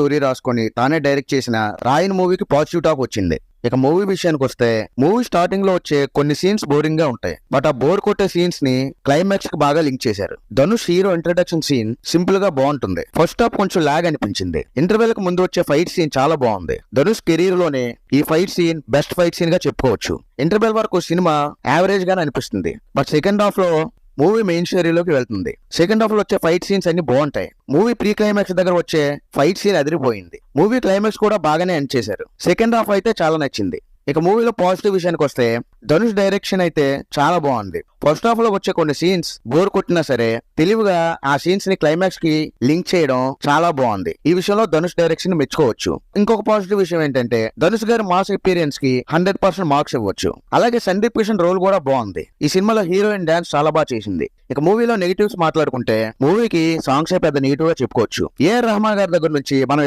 Story రాసుకొని తానే direct చేసిన రాయన్ మూవీకి పాజిటివ్ టాక్ వచ్చింది. ఇక మూవీ విషయానికి వస్తే మూవీ స్టార్టింగ్ లో వచ్చే కొన్ని సీన్స్ బోరింగ్ గా ఉంటాయి. బట్ ఆ బోర్ కొట్టే సీన్స్ ని క్లైమాక్స్ కి బాగా లింక్ చేశారు. Dhanush hero introduction scene simple గా బాగుంటుంది. ఫస్ట్ హాఫ్ కొంచెం లాగ్ అనిపించింది. ఇంటర్వెల్ కి ముందు వచ్చే ఫైట్ సీన్ చాలా బాగుంది. ధనుష్ కెరీర్ లోనే ఈ fight scene best fight scene గా చెప్పుకోవచ్చు. ఇంటర్వెల్ వరకు సినిమా యావరేజ్ గానే అనిపిస్తుంది. బట్ సెకండ్ హాఫ్ లో మూవీ మెయిన్ స్టోరీలోకి వెళ్తుంది. సెకండ్ హాఫ్ లో వచ్చే ఫైట్ సీన్స్ అన్ని బాగుంటాయి. మూవీ ప్రీ క్లైమాక్స్ దగ్గర వచ్చే ఫైట్ సీన్ అదిరిపోయింది. మూవీ క్లైమాక్స్ కూడా బాగానే ఎండ్ చేశారు. సెకండ్ హాఫ్ అయితే చాలా నచ్చింది. ఇక మూవీలో పాజిటివ్ విషయానికి వస్తే ధనుష్ డైరెక్షన్ అయితే చాలా బాగుంది. ఫస్ట్ హాఫ్ లో వచ్చే కొన్ని సీన్స్ బోర్ కొట్టినా సరే తెలివిగా ఆ సీన్స్ ని క్లైమాక్స్ కి లింక్ చేయడం చాలా బాగుంది. ఈ విషయంలో ధనుష్ డైరెక్షన్ మెచ్చుకోవచ్చు. ఇంకొక పాజిటివ్ విషయం ఏంటంటే ధనుష్ గారి మాస్ ఎపీరియన్స్ కి 100% మార్క్స్ ఇవ్వచ్చు. అలాగే సందీప్ కిషన్ రోల్ కూడా బాగుంది. ఈ సినిమాలో హీరోయిన్ డాన్స్ చాలా బాగా చేసింది. ఇక మూవీలో నెగిటివ్స్ మాట్లాడుకుంటే మూవీకి సాంగ్స్ పెద్ద నెగిటివ్ గా చెప్పుకోవచ్చు. ఏఆర్ రెహమాన్ గారి దగ్గర నుంచి మనం